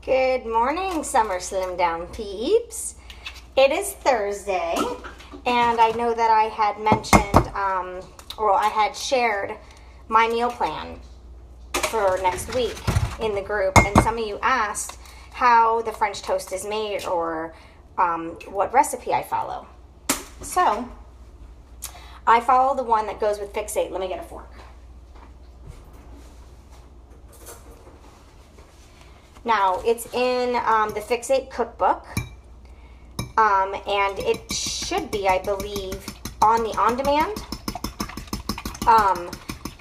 Good morning, Summer Slim Down peeps. It is Thursday, and I know that I had mentioned, or I had shared my meal plan for next week in the group, and some of you asked how the French toast is made or what recipe I follow. So, I follow the one that goes with Fix8. Let me get a fork. Now, it's in the Fix8 cookbook, and it should be, I believe, on the on-demand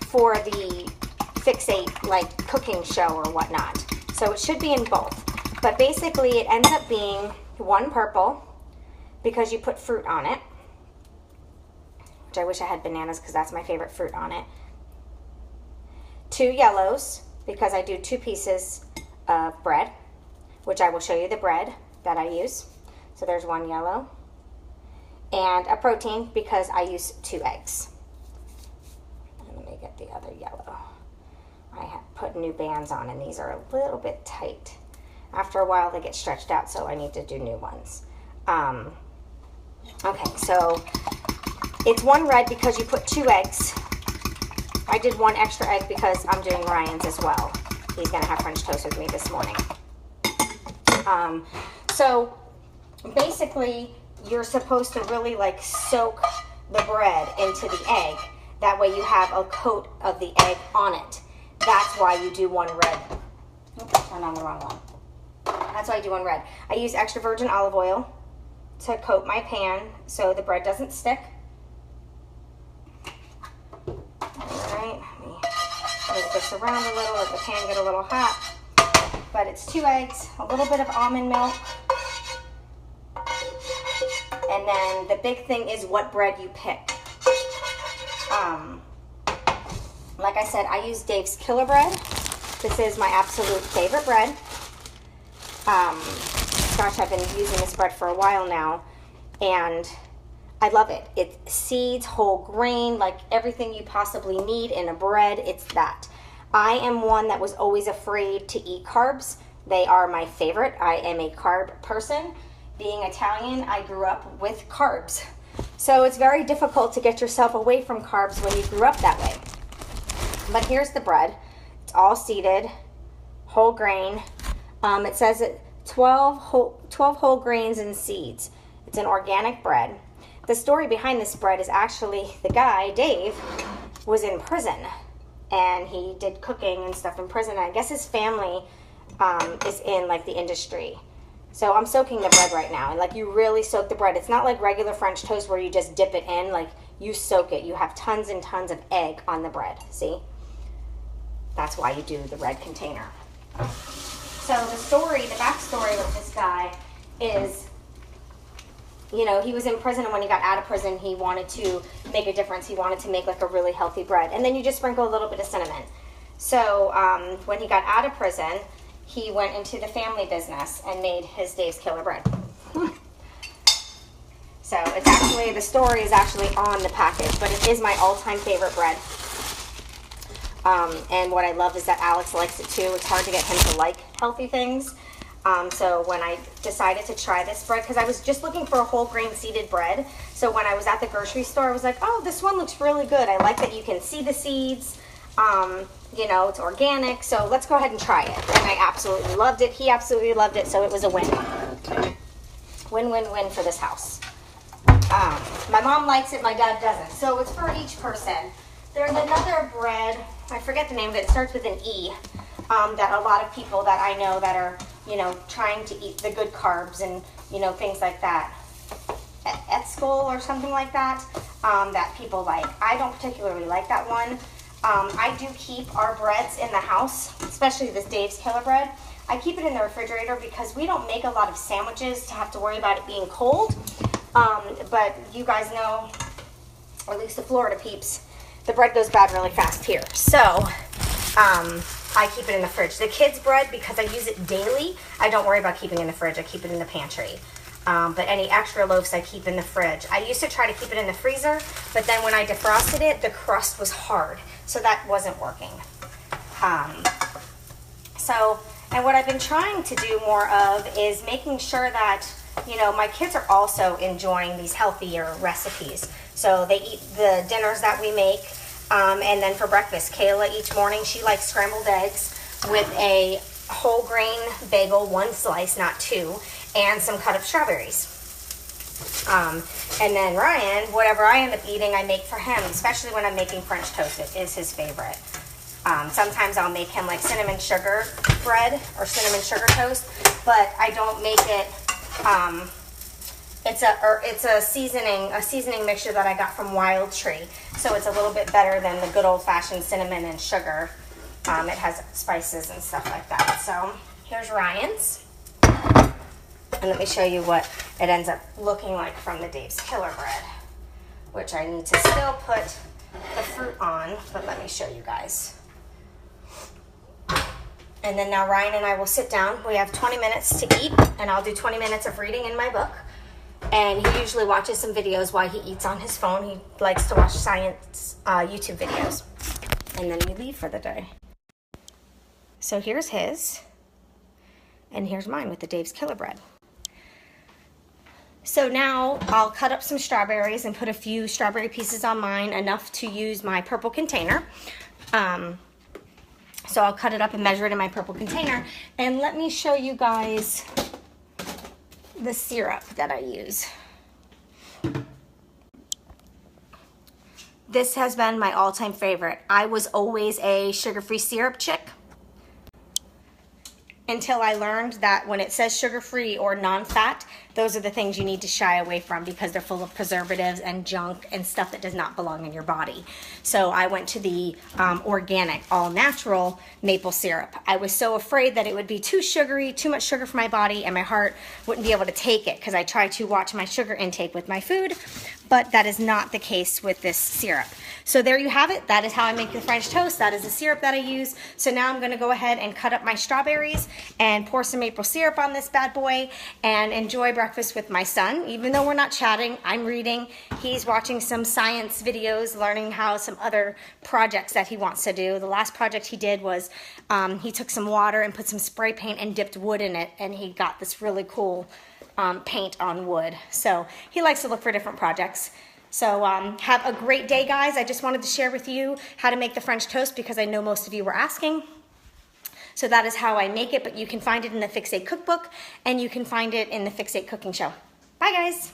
for the Fix8 like cooking show or whatnot. So it should be in both. But basically, it ends up being one purple because you put fruit on it, which I wish I had bananas because that's my favorite fruit on it. 2 yellows because I do 2 pieces of bread, which I will show you the bread that I use. So there's 1 yellow. And a protein because I use 2 eggs. And let me get the other yellow. I have put new bands on and these are a little bit tight. After a while they get stretched out, so I need to do new ones. Okay, so it's 1 red because you put 2 eggs. I did 1 extra egg because I'm doing Ryan's as well. He's gonna have French toast with me this morning. So basically you're supposed to really like soak the bread into the egg. That way you have a coat of the egg on it. That's why you do 1 red. Oops, turned on the wrong one. That's why I do 1 red. I use extra virgin olive oil to coat my pan so the bread doesn't stick. Alright, move this around a little, let the pan get a little hot. But it's 2 eggs, a little bit of almond milk. And then the big thing is what bread you pick. Like I said, I use Dave's Killer Bread. This is my absolute favorite bread. Gosh, I've been using this bread for a while now, and I love it. It's seeds, whole grain, like everything you possibly need in a bread, it's that. I am one that was always afraid to eat carbs. They are my favorite. I am a carb person. Being Italian, I grew up with carbs. So it's very difficult to get yourself away from carbs when you grew up that way. But here's the bread. It's all seeded, whole grain. It says 12 whole grains and seeds. It's an organic bread. The story behind this bread is actually the guy, Dave, was in prison. And he did cooking and stuff in prison. I guess his family is in like the industry. So I'm soaking the bread right now. And like you really soak the bread. It's not like regular French toast where you just dip it in. Like you soak it. You have tons and tons of egg on the bread. See? That's why you do the red container. So the backstory with this guy is, you know, he was in prison, and when he got out of prison, he wanted to make a difference. He wanted to make like a really healthy bread. And then you just sprinkle a little bit of cinnamon. So when he got out of prison, he went into the family business and made his Dave's Killer Bread. So it's actually, the story is actually on the package, but it is my all-time favorite bread. And what I love is that Alex likes it too. It's hard to get him to like healthy things. So when I decided to try this bread, because I was just looking for a whole grain seeded bread. So when I was at the grocery store, I was like, oh, this one looks really good. I like that you can see the seeds. You know, it's organic. So let's go ahead and try it. And I absolutely loved it. He absolutely loved it. So it was a win. Win, win, win for this house. My mom likes it. My dad doesn't. So it's for each person. There's another bread. I forget the name of it. It starts with an E. That a lot of people that I know that are, you know, trying to eat the good carbs and, you know, things like that. Etskol or something like that, that people like. I don't particularly like that one. I do keep our breads in the house, especially this Dave's Killer Bread. I keep it in the refrigerator because we don't make a lot of sandwiches to have to worry about it being cold. But you guys know, or at least the Florida peeps, the bread goes bad really fast here. So, I keep it in the fridge. The kids' bread, because I use it daily, I don't worry about keeping in the fridge. I keep it in the pantry. But any extra loaves I keep in the fridge. I used to try to keep it in the freezer, but then when I defrosted it, the crust was hard. So that wasn't working. So And what I've been trying to do more of is making sure that, you know, my kids are also enjoying these healthier recipes. So they eat the dinners that we make. And then for breakfast, Kayla each morning, she likes scrambled eggs with a whole grain bagel, 1 slice, not 2, and some cut up strawberries. And then Ryan, whatever I end up eating, I make for him, especially when I'm making French toast. It is his favorite. Sometimes I'll make him like cinnamon sugar bread or cinnamon sugar toast, but I don't make it, it's a seasoning mixture that I got from Wild Tree. So it's a little bit better than the good old fashioned cinnamon and sugar. It has spices and stuff like that. So here's Ryan's. And let me show you what it ends up looking like from the Dave's Killer Bread, which I need to still put the fruit on, but let me show you guys. And then now Ryan and I will sit down. We have 20 minutes to eat, and I'll do 20 minutes of reading in my book. And he usually watches some videos while he eats on his phone. He likes to watch science YouTube videos. And then we leave for the day. So here's his, and here's mine with the Dave's Killer Bread. So now I'll cut up some strawberries and put a few strawberry pieces on mine, enough to use my purple container. So I'll cut it up and measure it in my purple container. And let me show you guys the syrup that I use. This has been my all-time favorite. I was always a sugar-free syrup chick until I learned that when it says sugar-free or non-fat, those are the things you need to shy away from because they're full of preservatives and junk and stuff that does not belong in your body. So I went to the organic, all-natural maple syrup. I was so afraid that it would be too sugary, too much sugar for my body, and my heart wouldn't be able to take it because I try to watch my sugar intake with my food, but that is not the case with this syrup. So there you have it. That is how I make the French toast. That is the syrup that I use. So now I'm going to go ahead and cut up my strawberries and pour some maple syrup on this bad boy and enjoy breakfast with my son. Even though we're not chatting, I'm reading. He's watching some science videos, learning how some other projects that he wants to do. The last project he did was he took some water and put some spray paint and dipped wood in it, and he got this really cool paint on wood. So he likes to look for different projects. So have a great day, guys. I just wanted to share with you how to make the French toast because I know most of you were asking. So that is how I make it, but you can find it in the Fix8 cookbook, and you can find it in the Fix8 cooking show. Bye, guys.